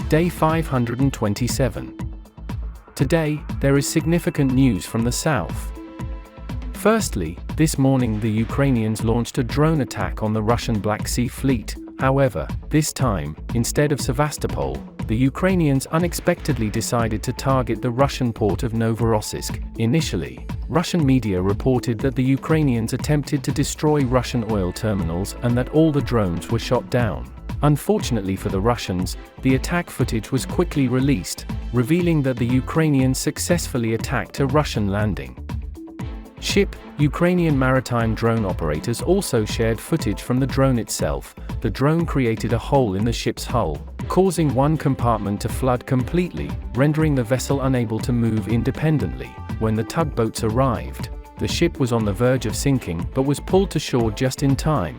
Day 527. Today, there is significant news from the south. Firstly, this morning the Ukrainians launched a drone attack on the Russian Black Sea Fleet. However, this time, instead of Sevastopol, the Ukrainians unexpectedly decided to target the Russian port of Novorossiysk. Initially, Russian media reported that the Ukrainians attempted to destroy Russian oil terminals and that all the drones were shot down. Unfortunately for the Russians, the attack footage was quickly released, revealing that the Ukrainians successfully attacked a Russian landing ship. Ukrainian maritime drone operators also shared footage from the drone itself. The drone created a hole in the ship's hull, causing one compartment to flood completely, rendering the vessel unable to move independently. When the tugboats arrived, the ship was on the verge of sinking but was pulled to shore just in time.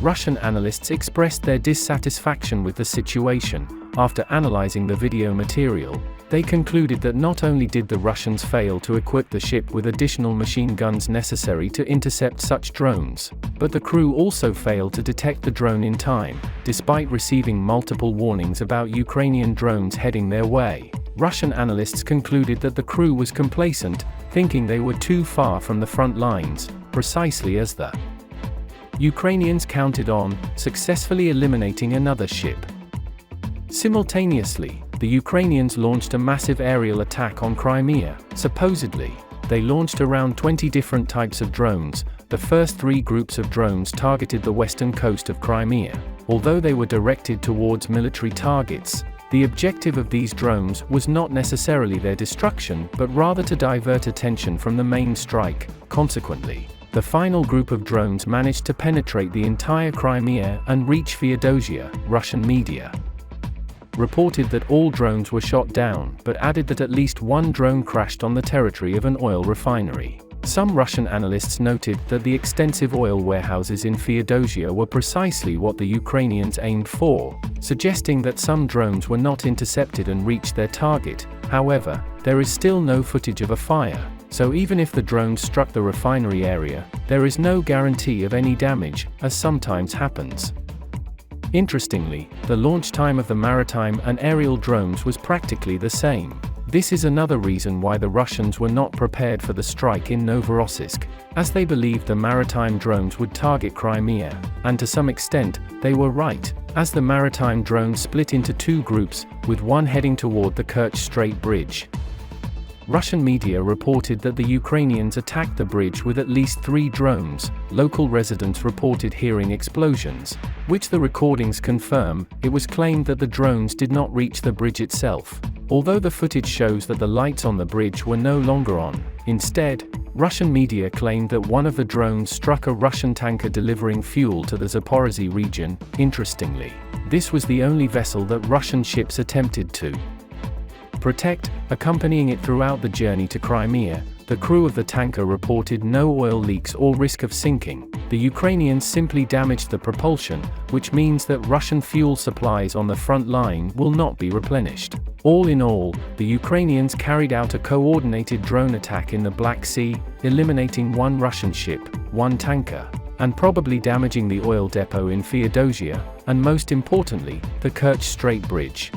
Russian analysts expressed their dissatisfaction with the situation. After analyzing the video material, they concluded that not only did the Russians fail to equip the ship with additional machine guns necessary to intercept such drones, but the crew also failed to detect the drone in time. Despite receiving multiple warnings about Ukrainian drones heading their way, Russian analysts concluded that the crew was complacent, thinking they were too far from the front lines, precisely as the Ukrainians counted on, successfully eliminating another ship. Simultaneously, the Ukrainians launched a massive aerial attack on Crimea. Supposedly, they launched around 20 different types of drones. The first three groups of drones targeted the western coast of Crimea. Although they were directed towards military targets, the objective of these drones was not necessarily their destruction, but rather to divert attention from the main strike. Consequently, the final group of drones managed to penetrate the entire Crimea and reach Feodosia. Russian media reported that all drones were shot down, but added that at least one drone crashed on the territory of an oil refinery. Some Russian analysts noted that the extensive oil warehouses in Feodosia were precisely what the Ukrainians aimed for, suggesting that some drones were not intercepted and reached their target. However, there is still no footage of a fire, so even if the drones struck the refinery area, there is no guarantee of any damage, as sometimes happens. Interestingly, the launch time of the maritime and aerial drones was practically the same. This is another reason why the Russians were not prepared for the strike in Novorossiysk, as they believed the maritime drones would target Crimea, and to some extent, they were right, as the maritime drones split into two groups, with one heading toward the Kerch Strait bridge. Russian media reported that the Ukrainians attacked the bridge with at least 3 drones. Local residents reported hearing explosions, which the recordings confirm. It was claimed that the drones did not reach the bridge itself, although the footage shows that the lights on the bridge were no longer on. Instead, Russian media claimed that one of the drones struck a Russian tanker delivering fuel to the Zaporozhye region. Interestingly, this was the only vessel that Russian ships attempted to protect, accompanying it throughout the journey to Crimea. The crew of the tanker reported no oil leaks or risk of sinking. The Ukrainians simply damaged the propulsion, which means that Russian fuel supplies on the front line will not be replenished. All in all, the Ukrainians carried out a coordinated drone attack in the Black Sea, eliminating one Russian ship, one tanker, and probably damaging the oil depot in Feodosia, and most importantly, the Kerch Strait bridge.